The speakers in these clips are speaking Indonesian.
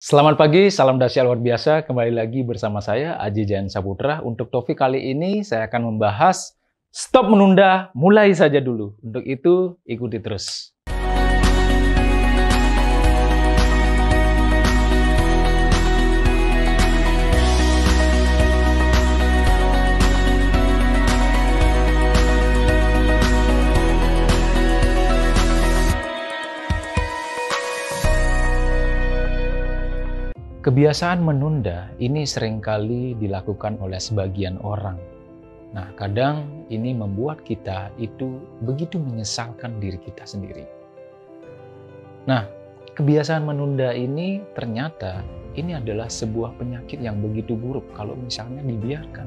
Selamat pagi, salam dahsyat luar biasa. Kembali lagi bersama saya, Aji Jain Saputra. Untuk topik kali ini, saya akan membahas stop menunda, mulai saja dulu. Untuk itu, ikuti terus. Kebiasaan menunda ini seringkali dilakukan oleh sebagian orang. Nah, kadang ini membuat kita itu begitu menyesalkan diri kita sendiri. Nah, kebiasaan menunda ini ternyata ini adalah sebuah penyakit yang begitu buruk kalau misalnya dibiarkan.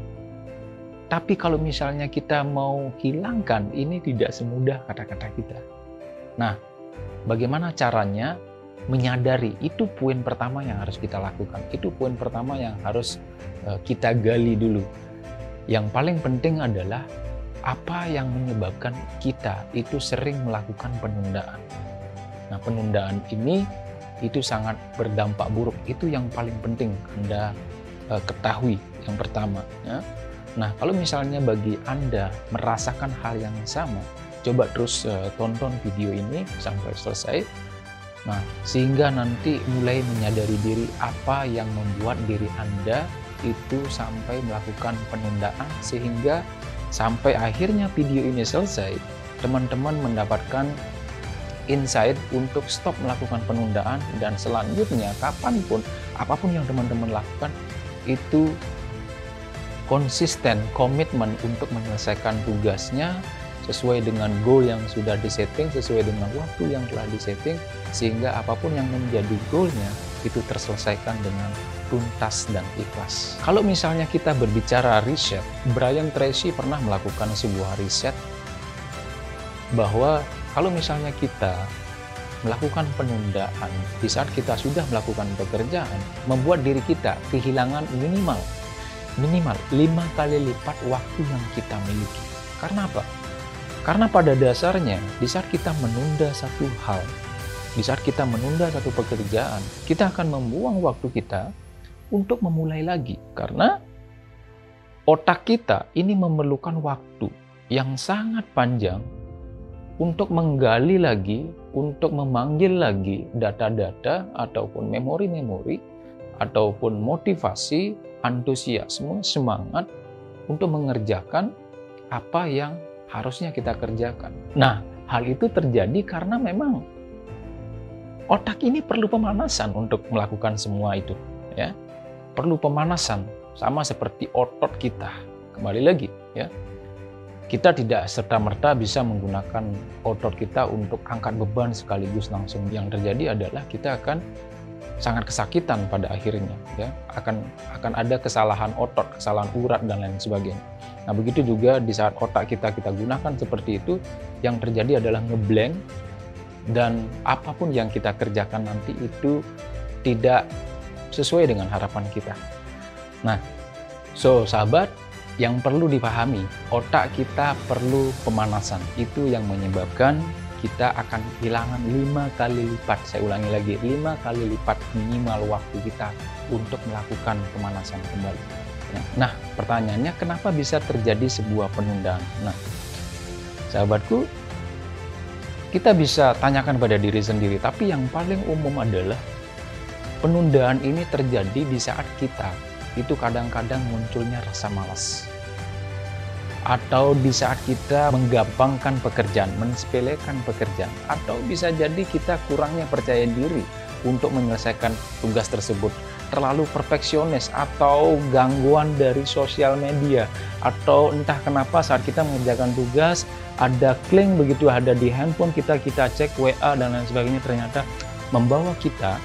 Tapi kalau misalnya kita mau hilangkan, ini tidak semudah kata-kata kita. Nah, bagaimana caranya? Menyadari, itu poin pertama yang harus kita lakukan. Itu poin pertama yang harus kita gali dulu. Yang paling penting adalah apa yang menyebabkan kita itu sering melakukan penundaan. Nah, penundaan ini itu sangat berdampak buruk. Itu yang paling penting Anda ketahui yang pertama. Ya. Nah, kalau misalnya bagi Anda merasakan hal yang sama, coba terus tonton video ini sampai selesai. Nah, sehingga nanti mulai menyadari diri apa yang membuat diri Anda itu sampai melakukan penundaan, sehingga sampai akhirnya video ini selesai, teman-teman mendapatkan insight untuk stop melakukan penundaan, dan selanjutnya kapanpun, apapun yang teman-teman lakukan, itu konsisten, komitmen untuk menyelesaikan tugasnya, sesuai dengan goal yang sudah disetting, sesuai dengan waktu yang telah disetting, sehingga apapun yang menjadi goalnya itu terselesaikan dengan tuntas dan ikhlas. Kalau misalnya kita berbicara riset, Brian Tracy pernah melakukan sebuah riset bahwa kalau misalnya kita melakukan penundaan di saat kita sudah melakukan pekerjaan, membuat diri kita kehilangan minimal 5 kali lipat waktu yang kita miliki. Karena apa? Karena pada dasarnya, di saat kita menunda satu hal, di saat kita menunda satu pekerjaan, kita akan membuang waktu kita untuk memulai lagi. Karena otak kita ini memerlukan waktu yang sangat panjang untuk menggali lagi, untuk memanggil lagi data-data ataupun memori-memori, ataupun motivasi, antusiasme, semangat untuk mengerjakan apa yang harusnya kita kerjakan. Nah, hal itu terjadi karena memang otak ini perlu pemanasan untuk melakukan semua itu, ya. Perlu pemanasan, sama seperti otot kita. Kembali lagi, ya. Kita tidak serta-merta bisa menggunakan otot kita untuk angkat beban sekaligus langsung. Yang terjadi adalah kita akan sangat kesakitan pada akhirnya, ya. Akan ada kesalahan otot, kesalahan urat dan lain sebagainya. Nah, begitu juga di saat otak kita gunakan seperti itu, yang terjadi adalah ngeblank, dan apapun yang kita kerjakan nanti itu tidak sesuai dengan harapan kita. Nah, sahabat, yang perlu dipahami, otak kita perlu pemanasan. Itu yang menyebabkan kita akan kehilangan 5 kali lipat, saya ulangi lagi, 5 kali lipat minimal waktu kita untuk melakukan pemanasan kembali. Nah, pertanyaannya, kenapa bisa terjadi sebuah penundaan? Nah, sahabatku, kita bisa tanyakan pada diri sendiri, tapi yang paling umum adalah penundaan ini terjadi di saat kita itu kadang-kadang munculnya rasa malas. Atau di saat kita menggampangkan pekerjaan, mensepelekan pekerjaan, atau bisa jadi kita kurangnya percaya diri untuk menyelesaikan tugas tersebut, terlalu perfeksionis, atau gangguan dari sosial media, atau entah kenapa saat kita mengerjakan tugas ada klik begitu ada di handphone kita cek WA dan lain sebagainya, ternyata membawa kita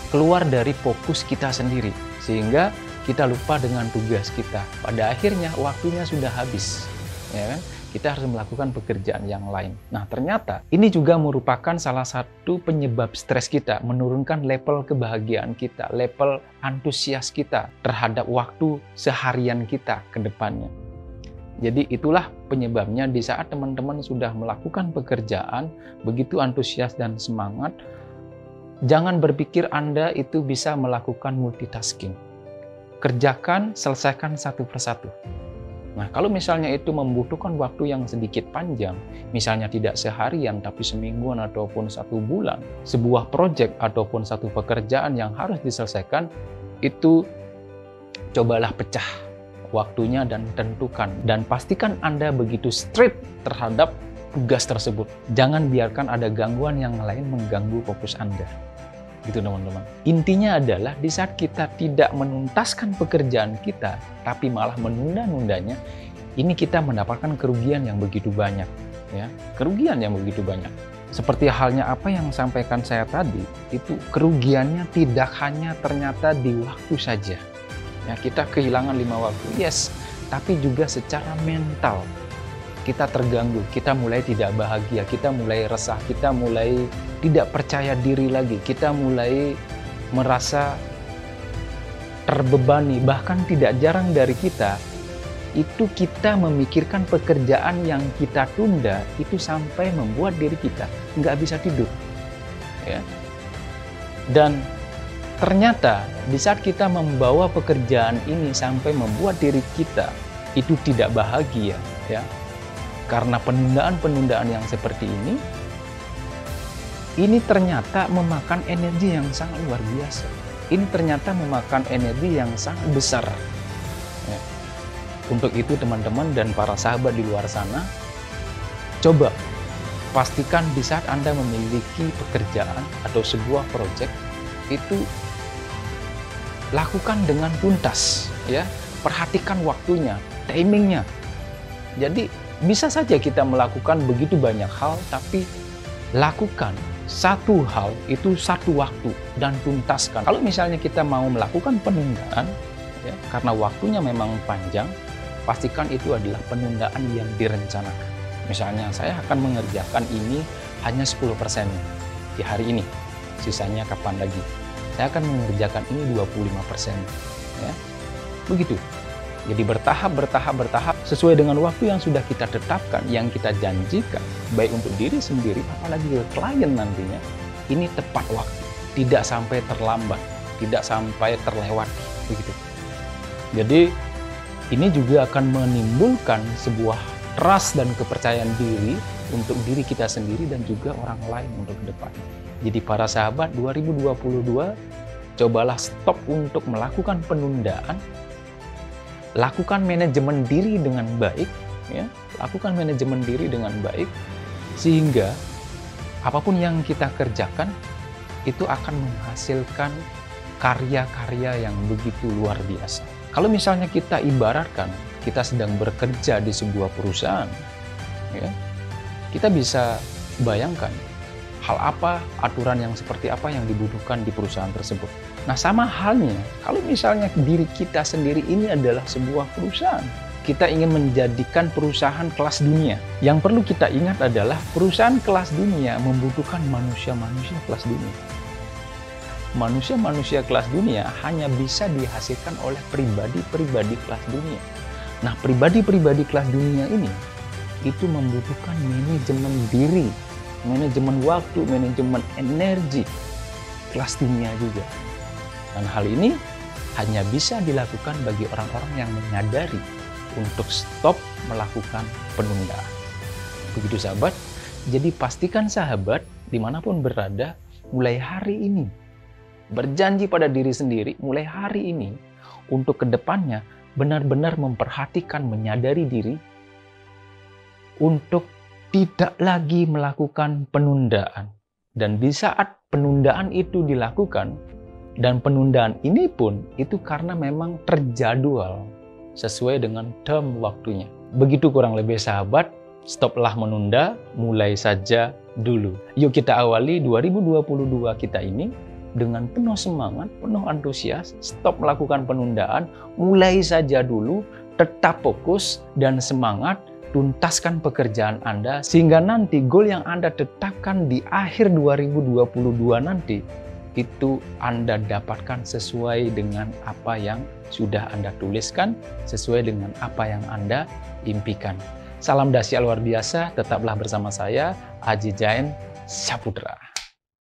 keluar dari fokus kita sendiri, sehingga kita lupa dengan tugas kita. Pada akhirnya waktunya sudah habis, ya kan? Kita harus melakukan pekerjaan yang lain. Nah, ternyata ini juga merupakan salah satu penyebab stres kita, menurunkan level kebahagiaan kita, level antusias kita terhadap waktu seharian kita ke depannya. Jadi itulah penyebabnya di saat teman-teman sudah melakukan pekerjaan, begitu antusias dan semangat, Jangan berpikir Anda itu bisa melakukan multitasking. Kerjakan, selesaikan satu persatu. Nah, kalau misalnya itu membutuhkan waktu yang sedikit panjang, misalnya tidak seharian tapi semingguan ataupun 1 bulan, sebuah proyek ataupun satu pekerjaan yang harus diselesaikan, itu cobalah pecah waktunya dan tentukan. Dan pastikan Anda begitu strict terhadap tugas tersebut. Jangan biarkan ada gangguan yang lain mengganggu fokus Anda. Gitu teman-teman. Intinya adalah di saat kita tidak menuntaskan pekerjaan kita, tapi malah menunda-nundanya, ini kita mendapatkan kerugian yang begitu banyak. Ya, kerugian yang begitu banyak. Seperti halnya apa yang sampaikan saya tadi, itu kerugiannya tidak hanya ternyata di waktu saja. Ya, kita kehilangan 5 waktu, yes, tapi juga secara mental. Kita terganggu, kita mulai tidak bahagia, kita mulai resah, kita mulai tidak percaya diri lagi, kita mulai merasa terbebani. Bahkan tidak jarang dari kita, itu kita memikirkan pekerjaan yang kita tunda, itu sampai membuat diri kita nggak bisa tidur. Ya. Dan ternyata di saat kita membawa pekerjaan ini sampai membuat diri kita itu tidak bahagia, ya. Karena penundaan-penundaan yang seperti ini ternyata memakan energi yang sangat luar biasa. Ini ternyata memakan energi yang sangat besar. Ya. Untuk itu teman-teman dan para sahabat di luar sana, coba pastikan di saat Anda memiliki pekerjaan atau sebuah proyek, itu lakukan dengan tuntas. Ya. Perhatikan waktunya, timingnya. Jadi bisa saja kita melakukan begitu banyak hal, tapi lakukan satu hal itu satu waktu dan tuntaskan. Kalau misalnya kita mau melakukan penundaan, ya, karena waktunya memang panjang, pastikan itu adalah penundaan yang direncanakan. Misalnya saya akan mengerjakan ini hanya 10% di hari ini, sisanya kapan lagi. Saya akan mengerjakan ini 25%. Ya. Begitu. Jadi bertahap sesuai dengan waktu yang sudah kita tetapkan, yang kita janjikan, baik untuk diri sendiri, apalagi ke klien nantinya, ini tepat waktu, tidak sampai terlambat, tidak sampai terlewati, begitu. Jadi ini juga akan menimbulkan sebuah trust dan kepercayaan diri untuk diri kita sendiri dan juga orang lain untuk ke depan. Jadi para sahabat, 2022, cobalah stop untuk melakukan penundaan. Lakukan manajemen diri dengan baik, ya. Lakukan manajemen diri dengan baik, sehingga apapun yang kita kerjakan itu akan menghasilkan karya-karya yang begitu luar biasa. Kalau misalnya kita ibaratkan kita sedang bekerja di sebuah perusahaan, ya, kita bisa bayangkan hal apa, aturan yang seperti apa yang dibutuhkan di perusahaan tersebut. Nah, sama halnya kalau misalnya diri kita sendiri ini adalah sebuah perusahaan. Kita ingin menjadikan perusahaan kelas dunia. Yang perlu kita ingat adalah perusahaan kelas dunia membutuhkan manusia-manusia kelas dunia. Manusia-manusia kelas dunia hanya bisa dihasilkan oleh pribadi-pribadi kelas dunia. Nah, pribadi-pribadi kelas dunia ini itu membutuhkan manajemen diri, manajemen waktu, manajemen energi kelas dunia juga. Dan hal ini hanya bisa dilakukan bagi orang-orang yang menyadari untuk stop melakukan penundaan. Begitu sahabat, jadi pastikan sahabat dimanapun berada, mulai hari ini, berjanji pada diri sendiri, mulai hari ini, untuk kedepannya benar-benar memperhatikan, menyadari diri, untuk tidak lagi melakukan penundaan. Dan di saat penundaan itu dilakukan, dan penundaan ini pun itu karena memang terjadwal sesuai dengan term waktunya. Begitu kurang lebih sahabat, stoplah menunda, mulai saja dulu. Yuk kita awali 2022 kita ini dengan penuh semangat, penuh antusias, stop melakukan penundaan, mulai saja dulu, tetap fokus dan semangat, tuntaskan pekerjaan Anda, sehingga nanti goal yang Anda tetapkan di akhir 2022 nanti, itu Anda dapatkan sesuai dengan apa yang sudah Anda tuliskan, sesuai dengan apa yang Anda impikan. Salam dahsyat luar biasa, tetaplah bersama saya, Aji Jain Saputra.